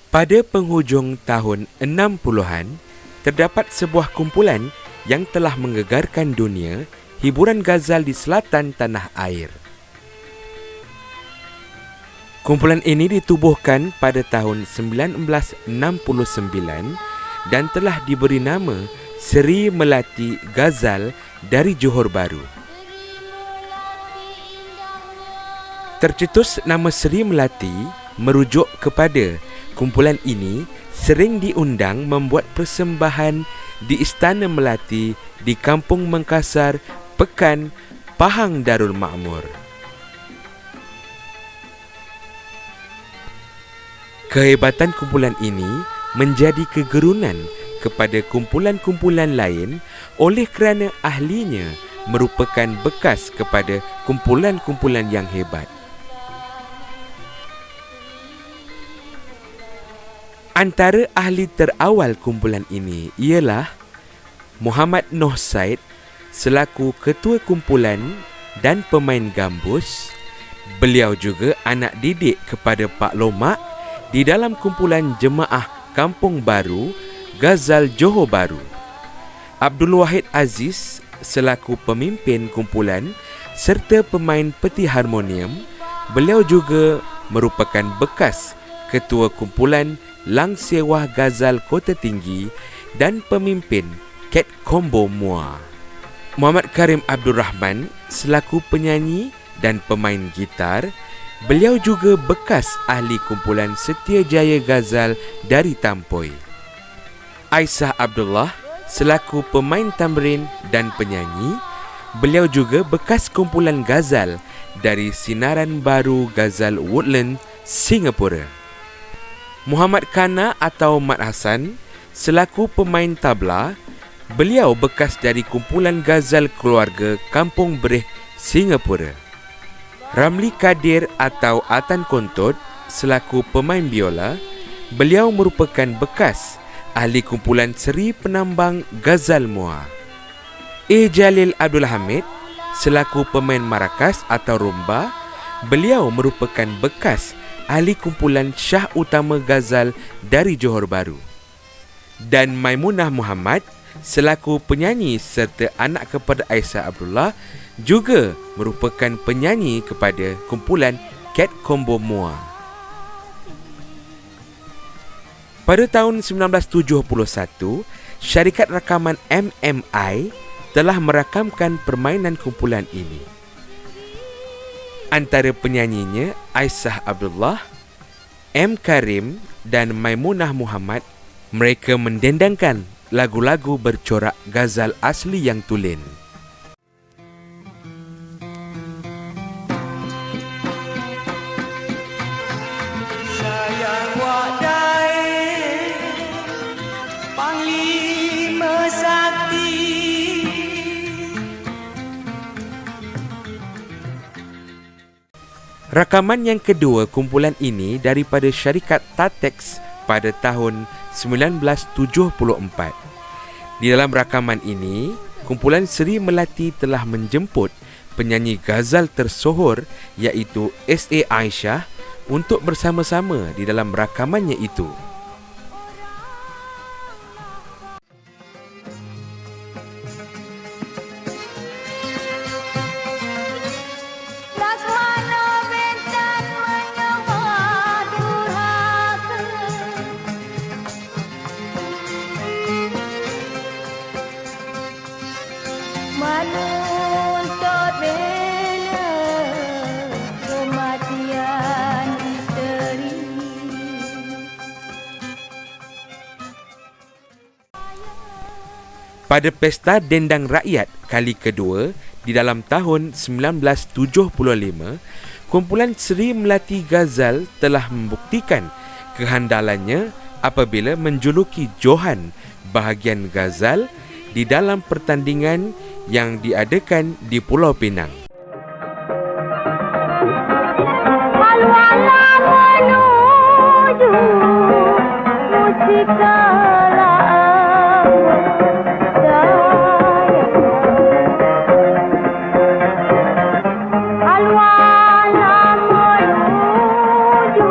Pada penghujung tahun 60-an, terdapat sebuah kumpulan yang telah menggegarkan dunia hiburan ghazal di selatan tanah air. Kumpulan ini ditubuhkan pada tahun 1969 dan telah diberi nama Seri Melati Ghazal dari Johor Bahru. Tercetus nama Seri Melati merujuk kepada kumpulan ini sering diundang membuat persembahan di Istana Melati di Kampung Mengkasar, Pekan, Pahang Darul Makmur. Kehebatan kumpulan ini menjadi kegerunan kepada kumpulan-kumpulan lain oleh kerana ahlinya merupakan bekas kepada kumpulan-kumpulan yang hebat. Antara ahli terawal kumpulan ini ialah Muhammad Noh Said selaku ketua kumpulan dan pemain gambus. Beliau juga anak didik kepada Pak Lomak di dalam kumpulan Jemaah Kampung Baru Ghazal Johor Bahru. Abdul Wahid Aziz selaku pemimpin kumpulan serta pemain peti harmonium. Beliau juga merupakan bekas ketua kumpulan Lang Sewah Ghazal Kota Tinggi dan pemimpin Ket Combo Mua. Muhammad Karim Abdul Rahman selaku penyanyi dan pemain gitar. Beliau juga bekas ahli kumpulan Setiajaya Ghazal dari Tampoi. Aisyah Abdullah selaku pemain tamrin dan penyanyi. Beliau juga bekas kumpulan Ghazal dari Sinaran Baru Ghazal Woodland, Singapura. Muhammad Kana atau Mat Hassan selaku pemain tabla. Beliau bekas dari kumpulan Ghazal Keluarga Kampung Bereh, Singapura. Ramli Kadir atau Atan Kontot selaku pemain biola. Beliau merupakan bekas ahli kumpulan Seri Penambang Ghazal Mua. Jalil Abdul Hamid selaku pemain marakas atau rumba. Beliau merupakan bekas ahli kumpulan Syah Utama Ghazal dari Johor Bahru. Dan Maimunah Muhammad selaku penyanyi serta anak kepada Aisyah Abdullah juga merupakan penyanyi kepada kumpulan Ket Combo Mua. Pada tahun 1971, syarikat rakaman MMI telah merakamkan permainan kumpulan ini. Antara penyanyinya Aisyah Abdullah, M. Karim dan Maimunah Muhammad. Mereka mendendangkan lagu-lagu bercorak ghazal asli yang tulen. Sayang wadai Panglima Sakti. Rakaman yang kedua kumpulan ini daripada syarikat Tatex pada tahun 1974. Di dalam rakaman ini, kumpulan Seri Melati telah menjemput penyanyi ghazal tersohor iaitu S.A. Aisyah untuk bersama-sama di dalam rakamannya itu. Menuntut bela kematian isteri. Pada Pesta Dendang Rakyat kali kedua di dalam tahun 1975, kumpulan Seri Melati Ghazal telah membuktikan kehandalannya apabila menjuluki Johan bahagian ghazal di dalam pertandingan yang diadakan di Pulau Pinang. Alwala menuju musikalah alwala menuju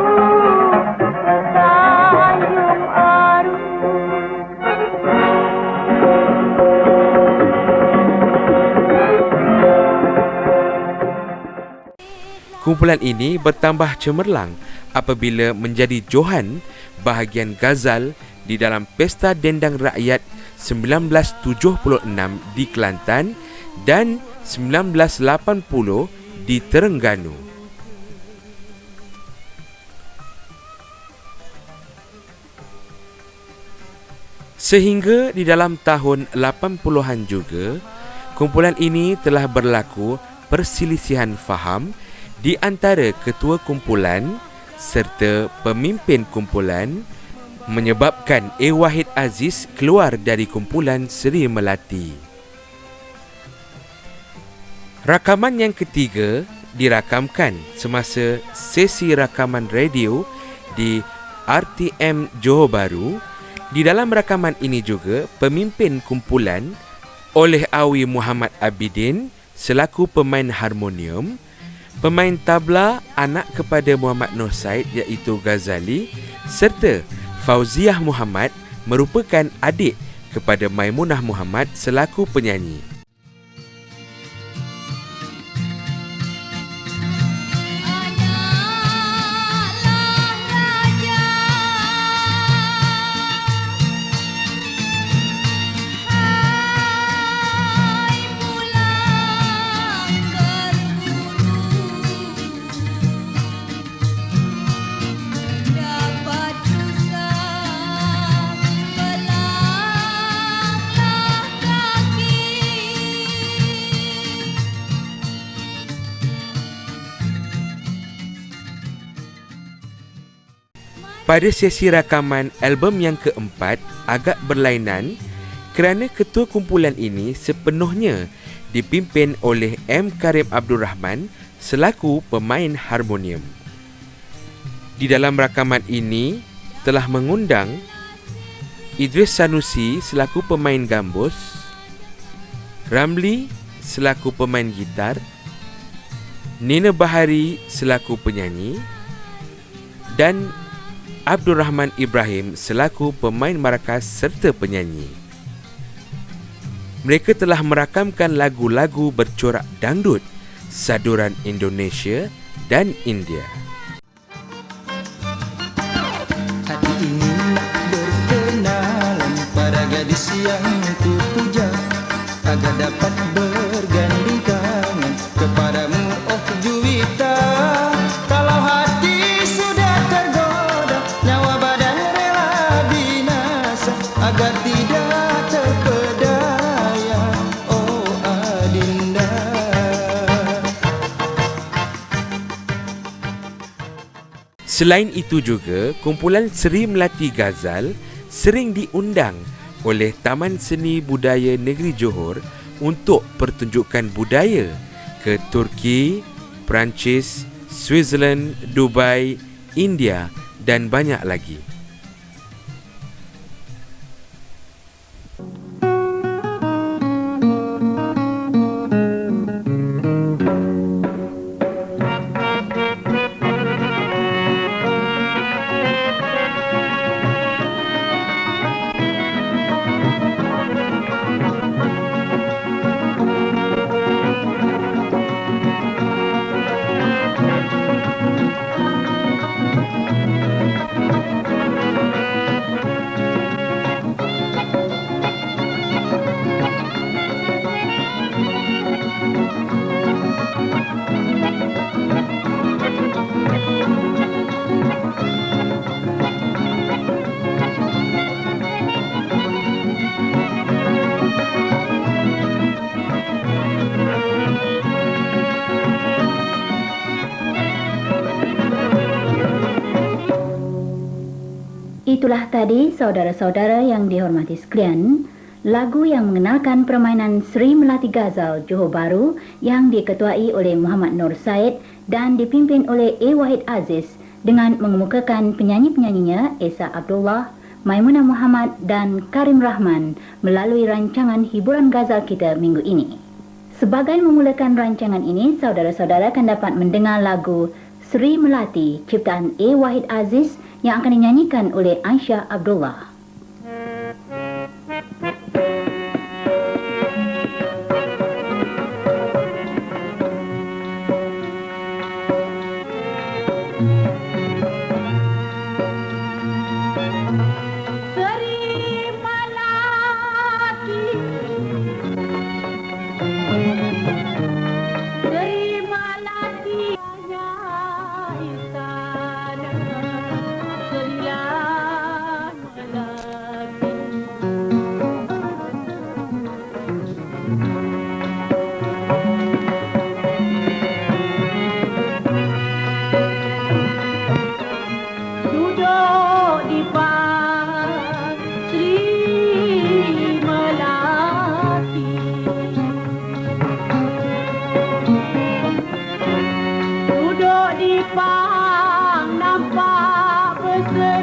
Kumpulan ini bertambah cemerlang apabila menjadi johan bahagian ghazal di dalam Pesta Dendang Rakyat 1976 di Kelantan dan 1980 di Terengganu. Sehingga di dalam tahun 80-an juga, kumpulan ini telah berlaku perselisihan faham di antara ketua kumpulan serta pemimpin kumpulan menyebabkan A. Wahid Aziz keluar dari kumpulan Seri Melati. Rakaman yang ketiga dirakamkan semasa sesi rakaman radio di RTM Johor Bahru. Di dalam rakaman ini juga pemimpin kumpulan oleh Awi Muhammad Abidin selaku pemain harmonium, pemain tabla anak kepada Muhammad Noh Said iaitu Ghazali serta Fauziah Muhammad merupakan adik kepada Maimunah Muhammad selaku penyanyi. Pada sesi rakaman album yang keempat agak berlainan kerana ketua kumpulan ini sepenuhnya dipimpin oleh M. Karim Abdul Rahman selaku pemain harmonium. Di dalam rakaman ini telah mengundang Idris Sanusi selaku pemain gambus, Ramli selaku pemain gitar, Nina Bahari selaku penyanyi dan Abdul Rahman Ibrahim selaku pemain markas serta penyanyi. Mereka telah merakamkan lagu-lagu bercorak dangdut, saduran Indonesia dan India. Hati ingin berkenalan pada gadis yang kupuja, agar dapat berganding tangan kepadamu, oh Juwita. Kalau hati sudah tergoda, nyawa badan rela binasa, agar tidak terpedaya, oh Adinda. Selain itu juga, kumpulan Seri Melati Ghazal sering diundang oleh Taman Seni Budaya Negeri Johor untuk pertunjukan budaya ke Turki, Perancis, Switzerland, Dubai, India dan banyak lagi. Itulah tadi saudara-saudara yang dihormati sekalian, lagu yang mengenalkan permainan Seri Melati Ghazal Johor Bahru yang diketuai oleh Muhammad Noh Said dan dipimpin oleh A. Wahid Aziz dengan mengemukakan penyanyi-penyanyinya Esa Abdullah, Maimunah Muhammad dan Karim Rahman melalui rancangan hiburan ghazal kita minggu ini. Sebagai memulakan rancangan ini, saudara-saudara akan dapat mendengar lagu Seri Melati ciptaan A. Wahid Aziz yang akan dinyanyikan oleh Aisyah Abdullah. Kupang nampak berseri